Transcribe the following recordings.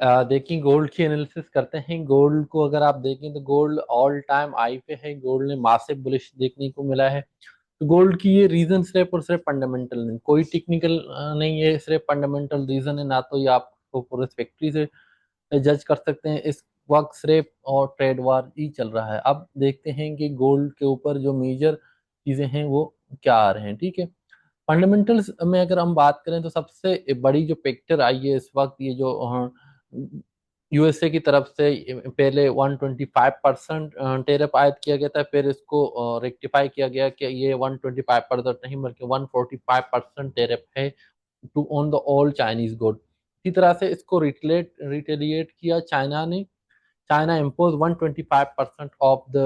देखिए, गोल्ड की एनालिसिस करते हैं। गोल्ड को अगर आप देखें तो गोल्ड ऑल टाइम हाई पे है। गोल्ड ने मासिव बुलिश देखने को मिला है। तो गोल्ड की ये रीजन सिर्फ और सिर्फ फंडामेंटल नहीं, कोई टेक्निकल नहीं है, सिर्फ फंडामेंटल रीजन है। ना तो ये आपको पूरे फैक्ट्री से जज कर सकते हैं। इस वक्त सिर्फ और ट्रेड वार ही चल रहा है। अब देखते हैं कि गोल्ड के ऊपर जो मेजर चीजें हैं वो क्या आ रहे हैं। ठीक है, फंडामेंटल्स में अगर हम बात करें तो सबसे बड़ी जो पिक्चर आई है इस वक्त, ये जो यूएसए की तरफ से पहले 125% टेरिफ आयद किया गया था, फिर इसको रेक्टिफाई किया गया कि ये 125% नहीं बल्कि 145% टेरिफ है to on the all Chinese good. इसी तरह से इसको रिटेलिएट किया चाइना ने। China imposed 125% of the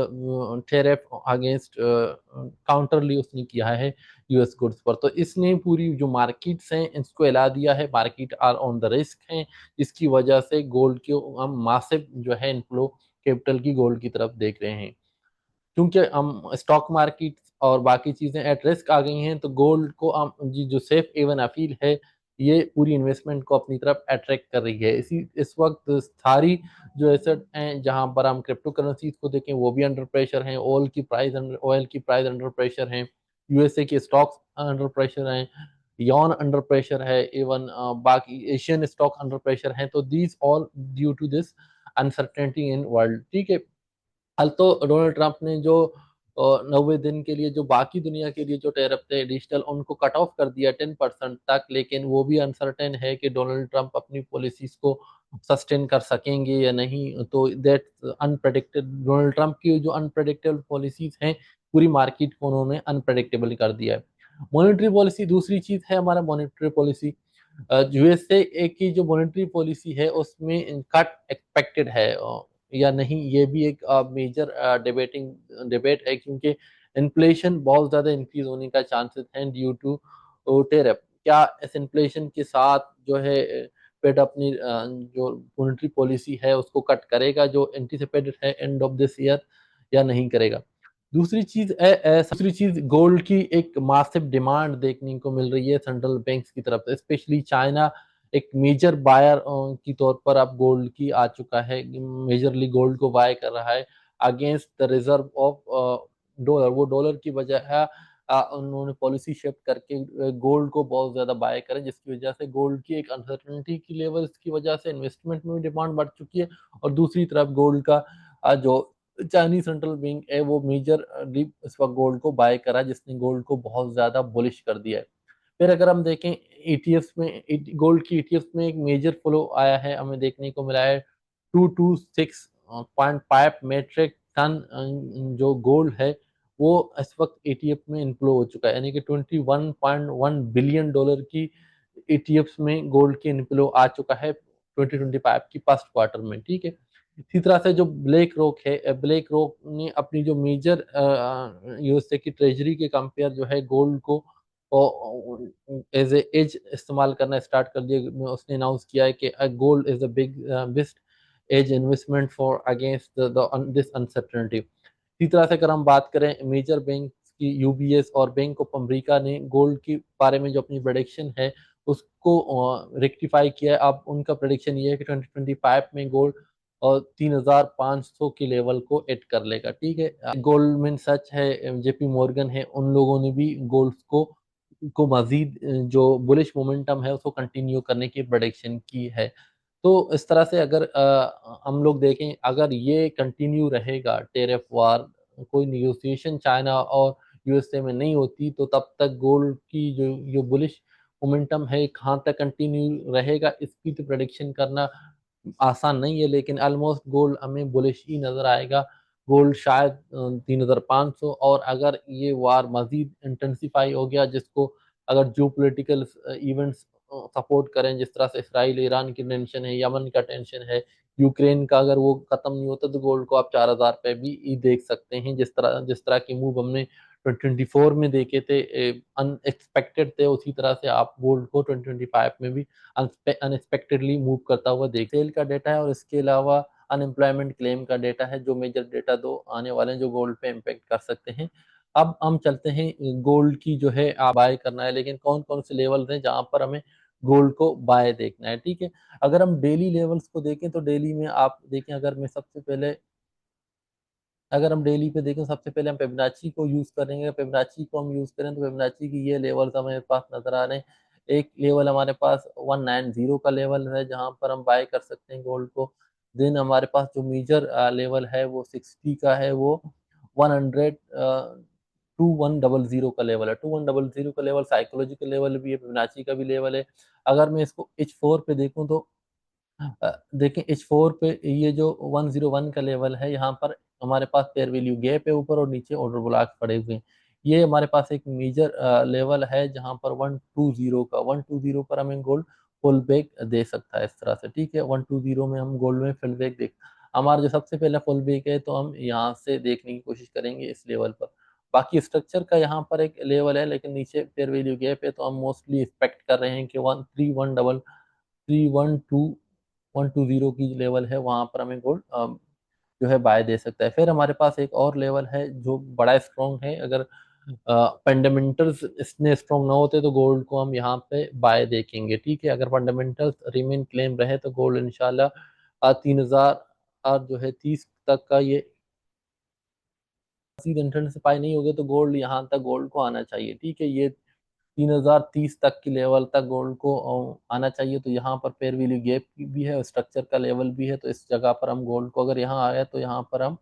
tariff against काउंटरली उसने किया है यूएस गुड्स पर। तो इसने पूरी जो मार्केट्स हैं इसको हिला दिया है। Market are on the risk हैं, जिसकी वजह से गोल्ड के हम मासिव जो है इनफ्लो कैपिटल की गोल्ड की तरफ देख रहे हैं। क्योंकि हम स्टॉक मार्केट और बाकी चीजें एट रिस्क आ गई हैं, तो गोल्ड को हम जो सेफ एवन अपील है, ये पूरी इन्वेस्टमेंट को अपनी तरफ अट्रैक्ट कर रही है। इस वक्त सारी जो एसेट हैं, जहां पर हम क्रिप्टो करेंसीज को देखें वो भी अंडर प्रेशर हैं। ऑयल की प्राइस अंडर प्रेशर हैं। यूएसए के स्टॉक्स अंडर प्रेशर हैं। यॉन अंडर प्रेशर है। इवन बाकी एशियन स्टॉक अंडर प्रेशर हैं। तो these all due to this uncertainty in world. ठीक है, हाल तो डोनाल्ड ट्रंप ने जो 90 दिन के लिए जो बाकी दुनिया के लिए जो टैरिफ थे एडिशनल, उनको कट ऑफ कर दिया 10% तक। लेकिन वो भी अनसर्टेन है कि डोनाल्ड ट्रंप अपनी पॉलिसीज को सस्टेन कर सकेंगे या नहीं। तो दैट अनप्रडिक्टेड, डोनाल्ड ट्रंप की जो अनप्रडिक्टेबल पॉलिसीज हैं, पूरी मार्केट को उन्होंने अनप्रडिक्टेबल कर दिया है। मॉनेटरी पॉलिसी दूसरी चीज है। हमारा मॉनेटरी पॉलिसी, यूएसए की जो मॉनेटरी पॉलिसी है उसमें कट एक्सपेक्टेड है या नहीं, ये भी एक मेजर डिबेट है। क्योंकि इन्फ्लेशन बहुत ज्यादा इंक्रीज होने का चांसेस हैं ड्यू टू टेरिफ। क्या इस इन्फ्लेशन के साथ जो है फेड अपनी जो मॉनेटरी पॉलिसी है उसको कट करेगा जो एंटिसिपेटेड है एंड ऑफ दिस ईयर, या नहीं करेगा। दूसरी चीज गोल्ड की एक मासिव डिमांड देखने को मिल रही है सेंट्रल बैंक्स की तरफ से। स्पेशली चाइना एक मेजर बायर की तौर पर अब गोल्ड की आ चुका है। मेजरली गोल्ड को बाय कर रहा है against the reserve of dollar. वो डॉलर की बजाय उन्होंने पॉलिसी शिफ्ट करके गोल्ड को बहुत ज्यादा बाय करें, जिसकी वजह से गोल्ड की एक अनसर्टनिटी की लेवल की वजह से इन्वेस्टमेंट में भी डिमांड बढ़ चुकी है। और दूसरी तरफ गोल्ड का जो चाइनीज सेंट्रल बैंक है वो मेजर इस वक्त गोल्ड को बाय करा, जिसने गोल्ड को बहुत ज्यादा बुलिश कर दिया है। फिर अगर हम देखें ईटीएफ में, गोल्ड की ईटीएफ में एक मेजर फ्लो आया है, हमें देखने को मिला है 226.5 मेट्रिक टन जो गोल्ड है वो इस वक्त ईटीएफ में इनफ्लो हो चुका है। यानी कि 21.1 बिलियन डॉलर की ईटीएफ में गोल्ड की इनफ्लो आ चुका है 2025 की फर्स्ट क्वार्टर में। ठीक है, इसी तरह से जो ब्लैक रॉक है, ब्लैक रॉक ने अपनी जो मेजर यूएसए की ट्रेजरी के कंपेयर जो है गोल्ड को एज एज इस्तेमाल करना स्टार्ट कर दिया। उसने अनाउंस किया है कि gold is the big best as investment for against this uncertainty. इसी तरह से अगर हम बात करें मेजर बैंक की, यूबीएस और बैंक ऑफ अमेरिका ने गोल्ड के बारे में जो अपनी प्रेडिक्शन है उसको रेक्टिफाई किया है। अब उनका प्रेडिक्शन ये है कि 2025 में गोल्ड और 3,500 के लेवल को एड कर लेगा। ठीक है, गोल्डमैन सच है, जेपी मॉर्गन है, उन लोगों ने भी गोल्ड को मजीद जो बुलिश मोमेंटम है उसको कंटिन्यू करने की प्रेडिक्शन की है। तो इस तरह से अगर हम लोग देखें, अगर ये कंटिन्यू रहेगा टेरिफ वार, कोई निगोशिएशन चाइना और यूएसए में नहीं होती, तो तब तक गोल्ड की जो जो बुलिश मोमेंटम है कहाँ तक कंटिन्यू रहेगा इसकी तो प्रेडिक्शन करना आसान नहीं है। लेकिन ऑलमोस्ट गोल्ड हमें बुलिश ही नजर आएगा। गोल्ड शायद 3,500, और अगर ये वार मजीद इंटेंसिफाई हो गया, जिसको अगर जो पोलिटिकल इवेंट्स सपोर्ट करें, जिस तरह से इसराइल ईरान की टेंशन है, यमन का टेंशन है, यूक्रेन का, अगर वो खत्म नहीं होता तो गोल्ड को आप 4,000 पे भी ही देख सकते हैं। जिस तरह के मूव हमने 2024 में देखे थे, अनएक्सपेक्टेड थे, उसी तरह से आप गोल्ड को 2025 में भी अनएक्सपेक्टेडली मूव करता हुआ देख। सेल का डेटा है और इसके अलावा अनएम्प्लॉयमेंट क्लेम का डेटा है, जो मेजर डेटा दो आने वाले हैं जो गोल्ड पे इम्पेक्ट कर सकते हैं। अब हम चलते हैं गोल्ड की जो है आप बाय करना है, लेकिन कौन कौन से लेवल हैं जहां पर हमें गोल्ड को बाय देखना है, ठीक है। अगर हम डेली लेवल्स को देखें तो डेली में आप देखें, अगर हम डेली पे देखें, सबसे पहले हम फिबोनाची को यूज करेंगे। फिबोनाची को हम यूज करें तो फिबोनाची की ये लेवल्स हमारे पास नजर आ रहे हैं। एक लेवल हमारे पास 190 का लेवल है जहां पर हम बाय कर सकते हैं गोल्ड को। देन हमारे पास जो मेजर लेवल है वो 60 का है, वो 100 2100 का लेवल है। 2100 का लेवल साइकोलॉजिकल लेवल भी है, फिबोनाची का भी लेवल है। अगर मैं इसको H4 पे देखूं तो देखें H4 पे ये जो 101 का लेवल है, यहाँ पर हमारे पास फेयर वैल्यू गैप है ऊपर और नीचे ऑर्डर ब्लॉक पड़े हुए हैं। ये हमारे पास एक मेजर लेवल है जहाँ पर 120 पर हमें गोल्ड फुल बैक दे सकता है इस तरह से, ठीक है। 120 में हम गोल्ड में फुल बैक देख, हमारा जो सबसे पहला फुल बैक है तो हम यहाँ से देखने की कोशिश करेंगे इस लेवल पर। बाकी स्ट्रक्चर का यहाँ पर एक लेवल है लेकिन नीचे फेयर वैल्यू गैप है, तो हम मोस्टली एक्सपेक्ट कर रहे हैं कि 13120 की लेवल है वहां पर हमें गोल्ड जो है बाय दे सकता है। फिर हमारे पास एक और लेवल है जो बड़ा स्ट्रॉन्ग है। अगर फंडामेंटल्स इसने स्ट्रॉन्ग ना होते तो गोल्ड को हम यहाँ पे बाय देखेंगे, ठीक है। अगर फंडामेंटल्स रिमेन क्लेम रहे तो गोल्ड इंशाल्लाह 3000 जो है 30 तक का ये 80 से पाई नहीं होगे तो गोल्ड यहाँ तक गोल्ड को आना चाहिए, ठीक है। ये 3030 तक की लेवल तक गोल्ड को आना चाहिए। तो यहाँ पर फेयर वैल्यू गैप भी है, स्ट्रक्चर का लेवल भी है, तो इस जगह पर हम गोल्ड को अगर यहाँ आया तो यहाँ पर हम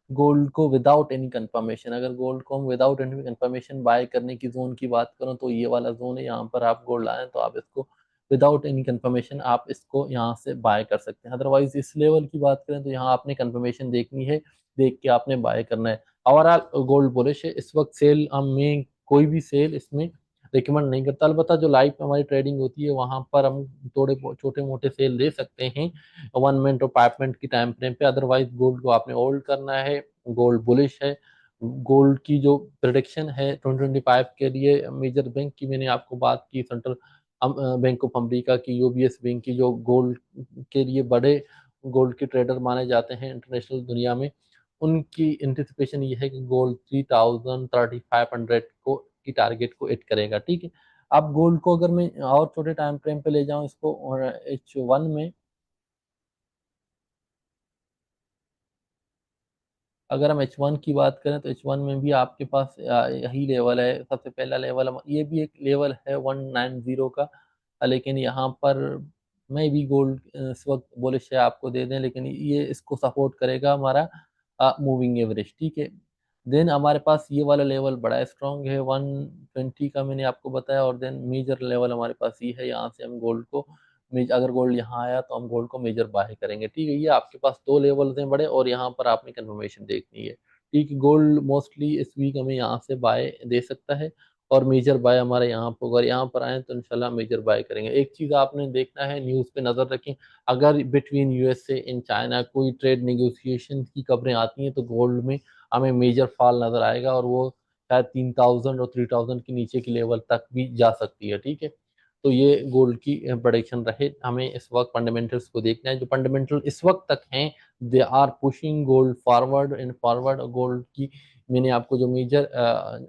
गोल्ड को विदाउट एनी कंफर्मेशन, अगर गोल्ड को हम विदाउट एनी कंफर्मेशन बाय करने की जोन की बात करूं तो ये वाला जोन है। यहाँ पर आप गोल्ड लाएं तो आप इसको विदाउट एनी कंफर्मेशन आप इसको यहाँ से बाय कर सकते हैं। अदरवाइज इस लेवल की बात करें तो यहाँ आपने कंफर्मेशन देखनी है, देख के आपने बाय करना है। ओवरऑल गोल्ड बुलिश है इस वक्त। सेल हमें कोई भी सेल इसमें रिकमेंड नहीं करता। अलबत्ता जो लाइव में हमारी ट्रेडिंग होती है वहां पर हम थोड़े छोटे मोटे सेल ले सकते हैं 1 मिनट और 5 मिनट की टाइम फ्रेम पे। अदरवाइज गोल्ड को आपने होल्ड करना है। गोल्ड बुलिश है। गोल्ड की जो प्रोडिक्शन है 2025 के लिए, मेजर बैंक की मैंने आपको बात की, सेंट्रल बैंक ऑफ अमेरिका की, यूबीएस बैंक की, जो गोल्ड के लिए बड़े गोल्ड के ट्रेडर माने जाते हैं इंटरनेशनल दुनिया में, उनकी एंटिसिपेशन ये है कि गोल्ड 3000 3500 को की टारगेट को हिट करेगा, ठीक है। अब गोल्ड को अगर मैं और छोटे टाइम फ्रेम पे ले जाऊं इसको, और H1 में अगर हम H1 की बात करें तो H1 में भी आपके पास यही लेवल है। सबसे पहला लेवल ये भी एक लेवल है 190 का। लेकिन यहाँ पर मैं भी गोल्ड इस वक्त बुलिश है आपको दे दें, लेकिन ये इसको सपोर्ट करेगा हमारा मूविंग एवरेज, ठीक है। देन हमारे पास ये वाला लेवल बड़ा स्ट्रांग है 120 का, मैंने आपको बताया। और देन मेजर लेवल हमारे पास ये है, यहाँ से हम गोल्ड को अगर गोल्ड यहाँ आया तो हम गोल्ड को मेजर बाय करेंगे, ठीक है। ये आपके पास दो लेवल्स हैं बड़े, और यहाँ पर आपने कंफर्मेशन देखनी है, ठीक है। गोल्ड मोस्टली इस वीक हमें यहाँ से बाय दे सकता है, और मेजर बाय हमारे यहाँ पर, अगर यहाँ पर आए तो इंशाल्लाह मेजर बाय करेंगे। एक चीज आपने देखना है, न्यूज़ पे नजर रखें, अगर बिटवीन यूएसए इन चाइना कोई ट्रेड नेगोशिएशन की खबरें आती हैं तो गोल्ड में हमें मेजर फॉल नजर आएगा, और वो शायद 3000 और 3000 के नीचे की लेवल तक भी जा सकती है, ठीक है। तो ये गोल्ड की प्रोडिक्शन रहे। हमें इस वक्त फंडामेंटल्स को देखना है, जो फंडामेंटल इस वक्त तक हैं, they are pushing gold forward and forward. Gold की मैंने आपको जो मेजर